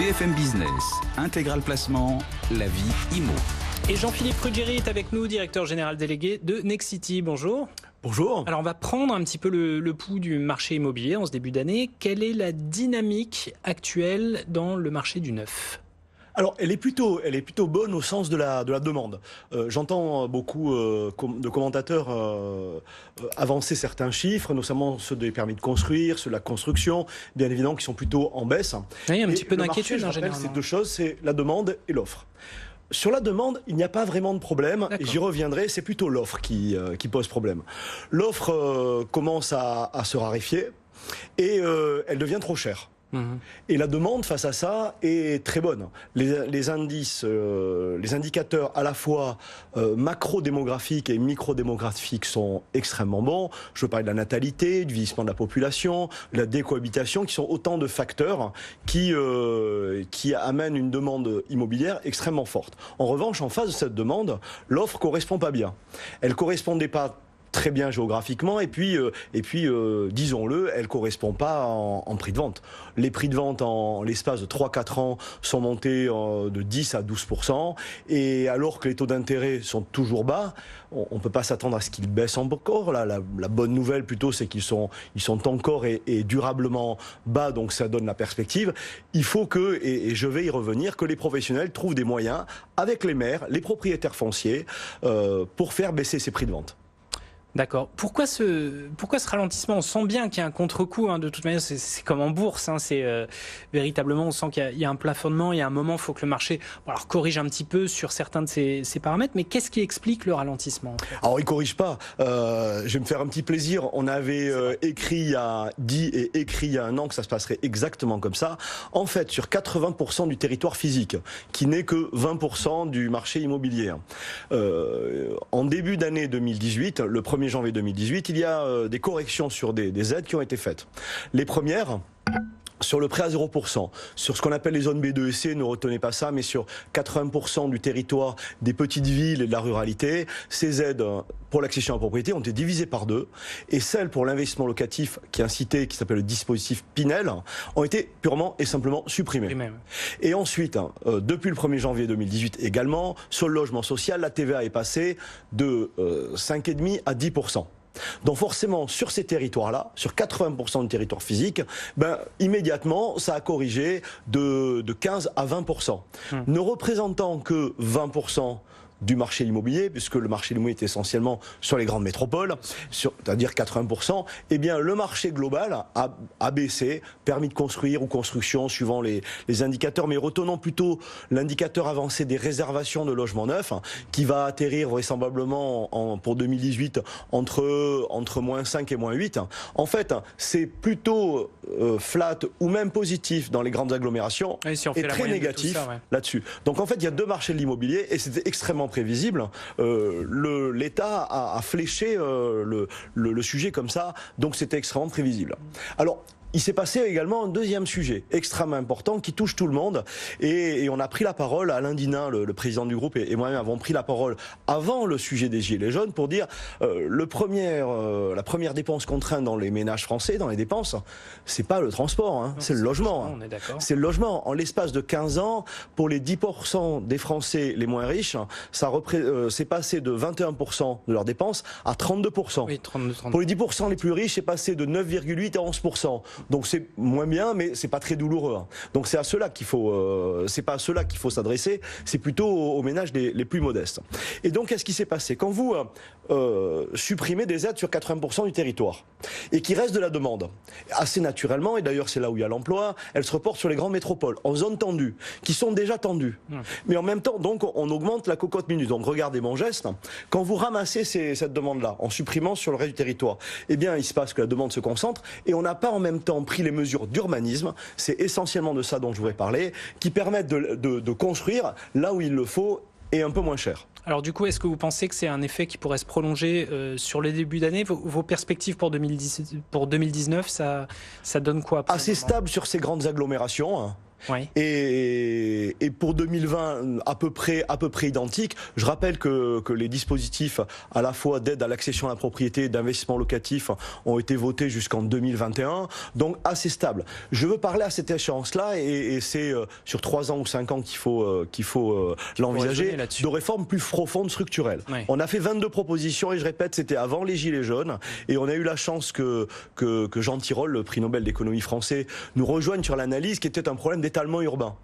BFM Business, Intégral Placement, la vie IMO. Et Jean-Philippe Ruggieri est avec nous, directeur général délégué de Nexity. Bonjour. Bonjour. Alors on va prendre un petit peu le pouls du marché immobilier en ce début d'année. Quelle est la dynamique actuelle dans le marché du neuf ? Alors, elle est plutôt bonne au sens de la demande. J'entends beaucoup de commentateurs avancer certains chiffres, notamment ceux des permis de construire, ceux de la construction, bien évidemment, qui sont plutôt en baisse. Oui, il y a un petit peu le d'inquiétude marché, en général. C'est deux choses, c'est la demande et l'offre. Sur la demande, il n'y a pas vraiment de problème, et j'y reviendrai, c'est plutôt l'offre qui pose problème. L'offre commence à se raréfier, et elle devient trop chère. Et la demande face à ça est très bonne. Les indices, les indicateurs à la fois macro-démographiques et micro-démographiques sont extrêmement bons. Je veux parler de la natalité, du vieillissement de la population, de la décohabitation, qui sont autant de facteurs qui amènent une demande immobilière extrêmement forte. En revanche, en face de cette demande, l'offre correspond pas bien. Elle correspondait pas très bien géographiquement, et puis disons-le, elle ne correspond pas en prix de vente. Les prix de vente en l'espace de 3-4 ans sont montés de 10 à 12%, et alors que les taux d'intérêt sont toujours bas, on ne peut pas s'attendre à ce qu'ils baissent encore. La bonne nouvelle plutôt, c'est qu'ils sont encore et durablement bas, donc ça donne la perspective. Il faut que, et je vais y revenir, que les professionnels trouvent des moyens avec les maires, les propriétaires fonciers, pour faire baisser ces prix de vente. D'accord. Pourquoi ce ralentissement ? On sent bien qu'il y a un contre-coup, de toute manière, c'est comme en bourse, véritablement, on sent qu'il y a un plafonnement, il y a un moment, il faut que le marché corrige un petit peu sur certains de ces paramètres, mais qu'est-ce qui explique le ralentissement en fait ? Alors, il ne corrige pas. Je vais me faire un petit plaisir. On avait dit et écrit il y a un an que ça se passerait exactement comme ça. En fait, sur 80% du territoire physique, qui n'est que 20% du marché immobilier, en début d'année 2018, le 1er janvier 2018, il y a des corrections sur des aides qui ont été faites. Les premières, sur le prêt à 0%, sur ce qu'on appelle les zones B2 et C, ne retenez pas ça, mais sur 80% du territoire des petites villes et de la ruralité, ces aides pour l'accession à la propriété ont été divisées par 2, et celles pour l'investissement locatif qui est incité, qui s'appelle le dispositif Pinel, ont été purement et simplement supprimées. Et ensuite, depuis le 1er janvier 2018 également, sur le logement social, la TVA est passée de 5,5 à 10%. Donc forcément, sur ces territoires-là, sur 80% du territoire physique, immédiatement, ça a corrigé de 15 à 20%. Ne représentant que 20% du marché immobilier, puisque le marché immobilier est essentiellement sur les grandes métropoles, c'est-à-dire 80%, eh bien le marché global a baissé, permis de construire ou construction suivant les indicateurs, mais retenons plutôt l'indicateur avancé des réservations de logements neufs, qui va atterrir vraisemblablement pour 2018 entre moins 5 et moins 8. En fait, c'est plutôt flat ou même positif dans les grandes agglomérations, et très négatif là-dessus. Donc en fait, il y a deux marchés de l'immobilier, et c'était extrêmement prévisible. L'État a fléché le sujet comme ça, donc c'était extrêmement prévisible. Alors, il s'est passé également un deuxième sujet extrêmement important qui touche tout le monde, et on a pris la parole, Alain Dinin, le président du groupe, et moi-même avons pris la parole avant le sujet des gilets jaunes pour dire la première dépense contrainte dans les ménages français, dans les dépenses, c'est pas le transport, c'est le logement. C'est le logement. En l'espace de 15 ans, pour les 10% des Français les moins riches, c'est passé de 21% de leurs dépenses à 32%. Oui, 32. Pour les 10% les plus riches, c'est passé de 9,8 à 11%. Donc c'est moins bien, mais c'est pas très douloureux. Donc c'est à ceux-là qu'il faut, c'est pas à ceux-là qu'il faut s'adresser, c'est plutôt aux ménages les plus modestes. Et donc qu'est-ce qui s'est passé ? Quand vous supprimez des aides sur 80% du territoire et qu'il reste de la demande, assez naturellement, et d'ailleurs c'est là où il y a l'emploi, elle se reporte sur les grandes métropoles, en zone tendue, qui sont déjà tendues. Mais en même temps, donc on augmente la cocotte minute. Donc regardez mon geste, quand vous ramassez cette demande-là, en supprimant sur le reste du territoire, eh bien il se passe que la demande se concentre, et on n'a pas en même temps pris les mesures d'urbanisme, c'est essentiellement de ça dont je voudrais parler, qui permettent de construire là où il le faut et un peu moins cher. Alors du coup, est-ce que vous pensez que c'est un effet qui pourrait se prolonger sur les débuts d'année ? Vos perspectives pour 2019, ça donne quoi ? Assez stable sur ces grandes agglomérations. Oui. Et pour 2020, à peu près identique. Je rappelle que les dispositifs à la fois d'aide à l'accession à la propriété et d'investissement locatif ont été votés jusqu'en 2021, donc assez stable. Je veux parler à cette échéance-là, et c'est sur 3 ans ou 5 ans qu'il faut l'envisager, de réformes plus profondes, structurelles. Oui. On a fait 22 propositions, et je répète, c'était avant les Gilets jaunes, et on a eu la chance que Jean Tirole, le prix Nobel d'économie français, nous rejoigne sur l'analyse qui était un problème d'étalement urbain.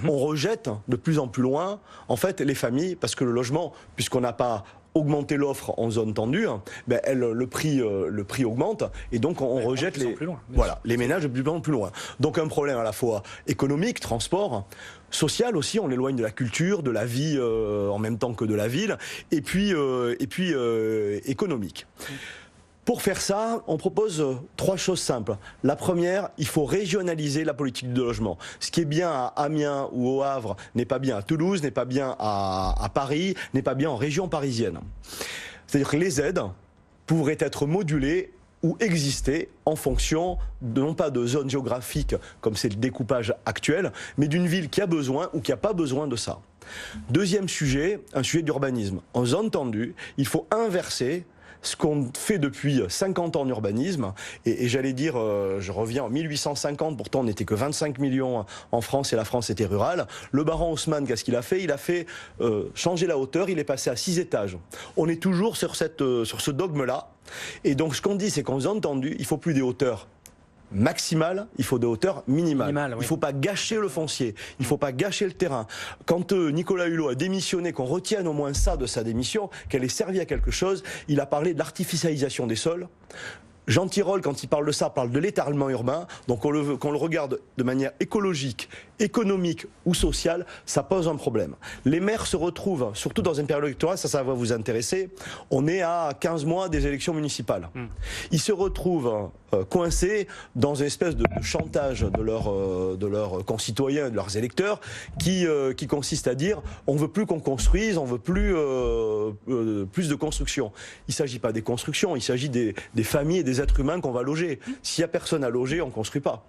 On rejette de plus en plus loin, en fait, les familles, parce que le logement, puisqu'on n'a pas augmenté l'offre en zone tendue, ben le prix augmente, et donc on rejette les ménages de plus en plus loin. Donc un problème à la fois économique, transport, social aussi, on l'éloigne de la culture, de la vie en même temps que de la ville, et puis économique. Pour faire ça, on propose 3 choses simples. La première, il faut régionaliser la politique de logement. Ce qui est bien à Amiens ou au Havre n'est pas bien à Toulouse, n'est pas bien à Paris, n'est pas bien en région parisienne. C'est-à-dire que les aides pourraient être modulées ou exister en fonction non pas de zones géographiques comme c'est le découpage actuel, mais d'une ville qui a besoin ou qui n'a pas besoin de ça. Deuxième sujet, un sujet d'urbanisme. En zone tendue, il faut inverser ce qu'on fait depuis 50 ans en urbanisme, et j'allais dire, je reviens en 1850, pourtant on n'était que 25 millions en France et la France était rurale. Le baron Haussmann, qu'est-ce qu'il a fait? Il a fait changer la hauteur, il est passé à 6 étages. On est toujours sur ce dogme-là, et donc ce qu'on dit, c'est qu'en zone tendue, il ne faut plus des hauteurs maximale, il faut des hauteurs minimales. Oui. Il ne faut pas gâcher le foncier, il ne faut pas gâcher le terrain. Quand Nicolas Hulot a démissionné, qu'on retienne au moins ça de sa démission, qu'elle ait servi à quelque chose, il a parlé de l'artificialisation des sols. Jean Tirole, quand il parle de ça, parle de l'étalement urbain. Donc qu'on le regarde de manière écologique, économique ou sociale, ça pose un problème. Les maires se retrouvent, surtout dans une période électorale, ça va vous intéresser, on est à 15 mois des élections municipales. Ils se retrouvent coincés dans une espèce de chantage de leurs concitoyens, de leurs électeurs, qui consiste à dire on ne veut plus qu'on construise, on ne veut plus de construction. Il ne s'agit pas des constructions, il s'agit des familles et des êtres humains qu'on va loger. S'il n'y a personne à loger, on ne construit pas.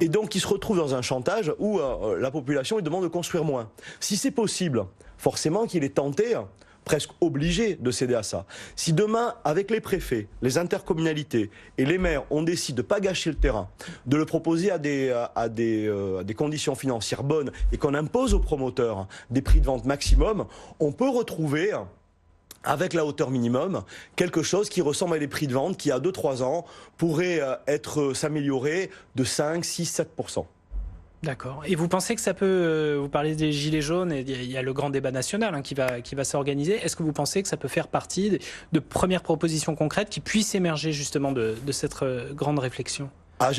Et donc ils se retrouvent dans un chantage où la population lui demande de construire moins. Si c'est possible, forcément qu'il est tenté, presque obligé de céder à ça. Si demain, avec les préfets, les intercommunalités et les maires, on décide de ne pas gâcher le terrain, de le proposer à des conditions financières bonnes et qu'on impose aux promoteurs des prix de vente maximum, on peut retrouver, avec la hauteur minimum, quelque chose qui ressemble à des prix de vente qui, à 2-3 ans, pourraient s'améliorer de 5, 6, 7%. D'accord. Et vous pensez que ça peut, vous parlez des Gilets jaunes, et il y a le grand débat national qui va s'organiser. Est-ce que vous pensez que ça peut faire partie de premières propositions concrètes qui puissent émerger justement de cette grande réflexion ?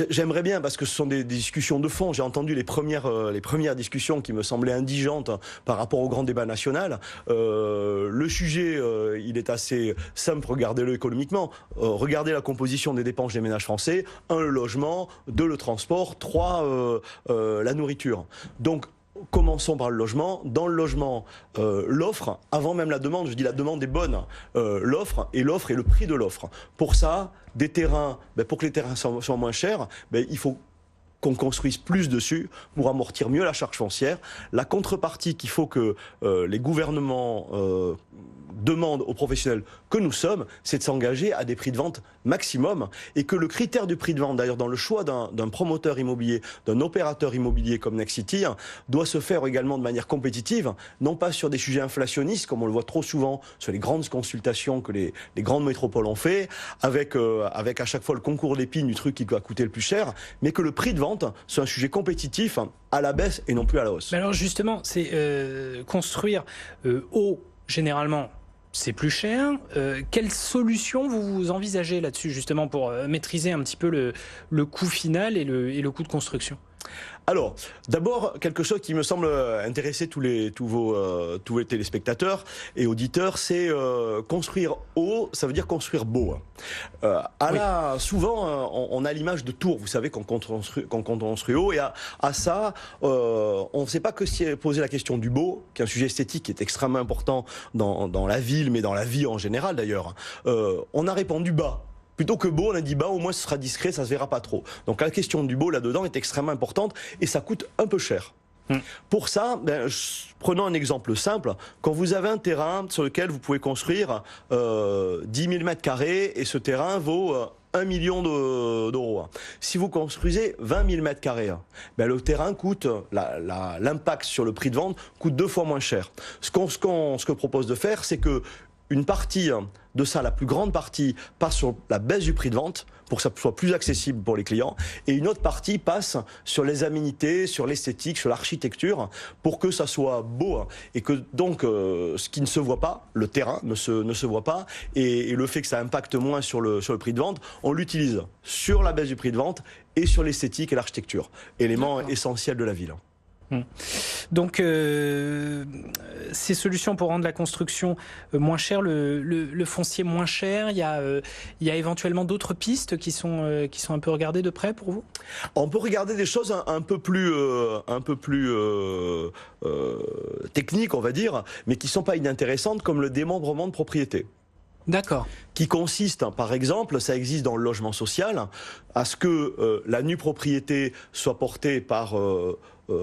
J'aimerais bien, parce que ce sont des discussions de fond. J'ai entendu les premières discussions qui me semblaient indigentes par rapport au grand débat national. Le sujet, il est assez simple, regardez-le économiquement. Regardez la composition des dépenses des ménages français. 1, le logement. 2, le transport. 3, la nourriture. Donc, commençons par le logement. Dans le logement, l'offre, avant même la demande, je dis la demande est bonne, l'offre et le prix de l'offre. Pour ça, des terrains, pour que les terrains soient moins chers, il faut qu'on construise plus dessus pour amortir mieux la charge foncière. La contrepartie qu'il faut que les gouvernements demandent aux professionnels que nous sommes, c'est de s'engager à des prix de vente maximum, et que le critère du prix de vente, d'ailleurs dans le choix d'un promoteur immobilier, d'un opérateur immobilier comme Nexity, doit se faire également de manière compétitive, non pas sur des sujets inflationnistes comme on le voit trop souvent sur les grandes consultations que les grandes métropoles ont fait, avec à chaque fois le concours d'épines du truc qui va coûter le plus cher, mais que le prix de vente soit un sujet compétitif à la baisse et non plus à la hausse. Mais alors justement, c'est construire haut, généralement, c'est plus cher. Quelle solution vous envisagez là-dessus, justement, pour maîtriser un petit peu le coût final et le coût de construction ? Alors, d'abord, quelque chose qui me semble intéresser tous vos téléspectateurs et auditeurs, c'est construire haut, ça veut dire construire beau. Souvent, on a l'image de tour, vous savez, qu'on construit haut, et à ça, on ne sait pas que si poser la question du beau, qui est un sujet esthétique qui est extrêmement important dans la ville, mais dans la vie en général d'ailleurs. On a répondu bas. Plutôt que beau, on a dit bas, au moins ce sera discret, ça se verra pas trop. Donc la question du beau là-dedans est extrêmement importante et ça coûte un peu cher. Pour ça, prenons un exemple simple. Quand vous avez un terrain sur lequel vous pouvez construire 10 000 mètres carrés et ce terrain vaut 1 million d'euros. Si vous construisez 20 000 mètres carrés, le terrain coûte, l'impact sur le prix de vente coûte 2 fois moins cher. Ce que propose de faire, c'est que une partie de ça, la plus grande partie, passe sur la baisse du prix de vente pour que ça soit plus accessible pour les clients, et une autre partie passe sur les aménités, sur l'esthétique, sur l'architecture, pour que ça soit beau, et que donc ce qui ne se voit pas, le terrain ne se voit pas, et le fait que ça impacte moins sur le prix de vente, on l'utilise sur la baisse du prix de vente et sur l'esthétique et l'architecture, élément essentiel de la ville. Donc ces solutions pour rendre la construction moins chère, le foncier moins cher, il y a éventuellement d'autres pistes qui sont un peu regardées de près pour vous? On peut regarder des choses un peu plus techniques, on va dire, mais qui ne sont pas inintéressantes, comme le démembrement de propriété. D'accord. Qui consiste, par exemple, ça existe dans le logement social, à ce que la nue propriété soit portée par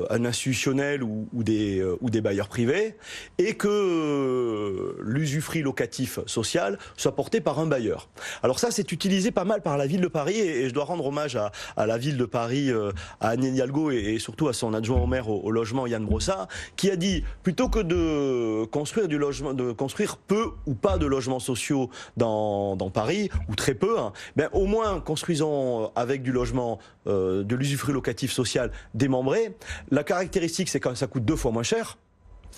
un institutionnel ou des bailleurs privés, et que l'usufruit locatif social soit porté par un bailleur. Alors ça, c'est utilisé pas mal par la ville de Paris, et je dois rendre hommage à la ville de Paris, à Anne Hidalgo, et surtout à son adjoint au maire au logement, Yann Brossat, qui a dit, plutôt que de construire du logement, de construire peu ou pas de logements sociaux dans Paris, ou très peu, au moins construisons avec du logement, de l'usufruit locatif social démembré. La caractéristique, c'est que ça coûte 2 fois moins cher,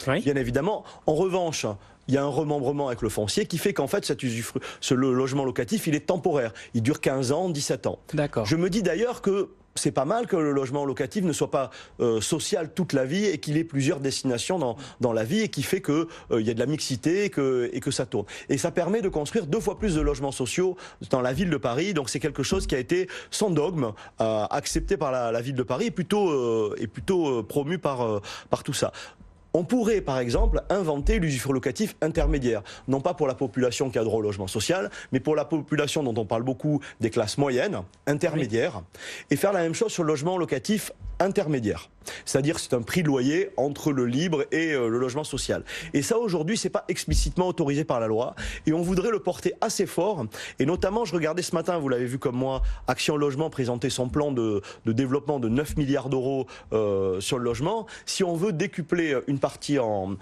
oui, bien évidemment. En revanche, il y a un remembrement avec le foncier qui fait qu'en fait, ce logement locatif, il est temporaire. Il dure 15 ans, 17 ans. D'accord. Je me dis d'ailleurs que c'est pas mal que le logement locatif ne soit pas social toute la vie, et qu'il ait plusieurs destinations dans la vie, et qui fait qu'il y a de la mixité, et que ça tourne. Et ça permet de construire 2 fois plus de logements sociaux dans la ville de Paris. Donc c'est quelque chose qui a été sans dogme accepté par la ville de Paris, et plutôt promu par tout ça. On pourrait, par exemple, inventer l'usufruit locatif intermédiaire. Non pas pour la population qui a droit au logement social, mais pour la population dont on parle beaucoup, des classes moyennes, intermédiaires, oui, et faire la même chose sur le logement locatif intermédiaire. C'est-à-dire c'est un prix de loyer entre le libre et le logement social. Et ça, aujourd'hui, c'est pas explicitement autorisé par la loi, et on voudrait le porter assez fort. Et notamment, je regardais ce matin, vous l'avez vu comme moi, Action Logement présenter son plan de développement de 9 milliards d'euros sur le logement. Si on veut décupler une partie en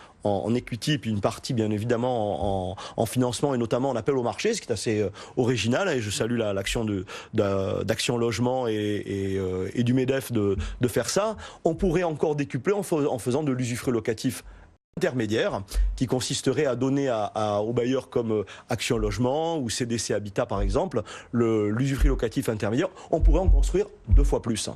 equity, puis une partie bien évidemment en financement, et notamment en appel au marché, ce qui est assez original, et je salue l'action d'Action Logement et du MEDEF de faire ça. On pourrait encore décupler en faisant de l'usufruit locatif intermédiaire, qui consisterait à donner aux bailleurs comme Action Logement ou CDC Habitat par exemple, l'usufruit locatif intermédiaire. On pourrait en construire 2 fois plus.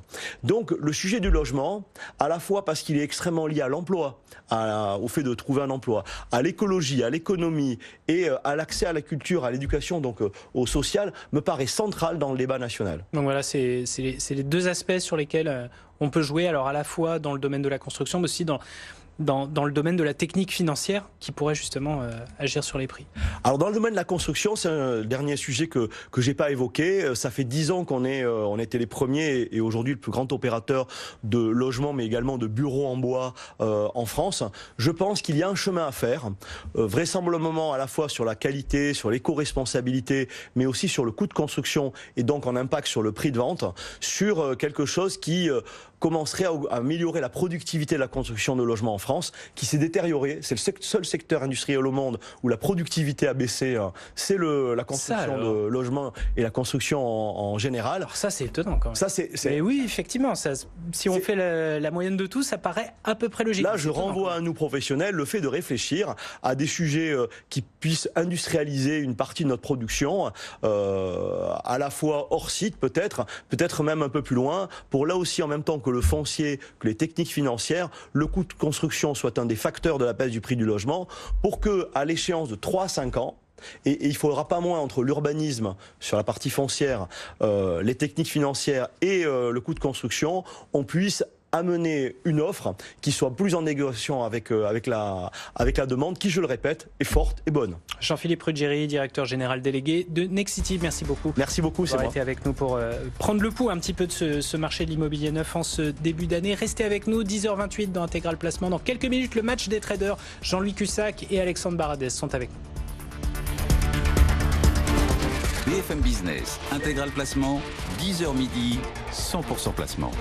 Donc le sujet du logement, à la fois parce qu'il est extrêmement lié à l'emploi, au fait de trouver un emploi, à l'écologie, à l'économie, et à l'accès à la culture, à l'éducation, donc au social, me paraît central dans le débat national. Donc voilà, c'est les 2 aspects sur lesquels on peut jouer, alors à la fois dans le domaine de la construction, mais aussi dans le domaine de la technique financière qui pourrait justement agir sur les prix. Alors dans le domaine de la construction, c'est un dernier sujet que j'ai pas évoqué. Ça fait 10 ans on était les premiers, et aujourd'hui le plus grand opérateur de logements, mais également de bureaux en bois en France. Je pense qu'il y a un chemin à faire, vraisemblablement à la fois sur la qualité, sur l'éco-responsabilité, mais aussi sur le coût de construction, et donc en impact sur le prix de vente, sur quelque chose qui commencerait à améliorer la productivité de la construction de logements en France, qui s'est détériorée. C'est le seul secteur industriel au monde où la productivité a baissé. C'est la construction de logements et la construction en général. Alors ça, c'est étonnant quand même. Mais oui, effectivement, si on fait la moyenne de tout, ça paraît à peu près logique. Là, je renvoie à nous professionnels le fait de réfléchir à des sujets qui puissent industrialiser une partie de notre production, à la fois hors site peut-être même un peu plus loin, pour là aussi en même temps que le foncier, que les techniques financières, le coût de construction soit un des facteurs de la baisse du prix du logement, pour que, à l'échéance de 3 à 5 ans, et il ne faudra pas moins entre l'urbanisme sur la partie foncière, les techniques financières et le coût de construction, on puisse amener une offre qui soit plus en négociation avec la demande, qui, je le répète, est forte et bonne. Jean-Philippe Ruggieri, directeur général délégué de Nexity, merci beaucoup. Merci beaucoup, c'est moi. Été avec nous pour prendre le pouls un petit peu de ce marché de l'immobilier neuf en ce début d'année. Restez avec nous, 10h28 dans Intégral Placement. Dans quelques minutes, le match des traders. Jean-Louis Cussac et Alexandre Baradez sont avec nous. BFM Business, Intégral Placement, 10h midi, 100% placement.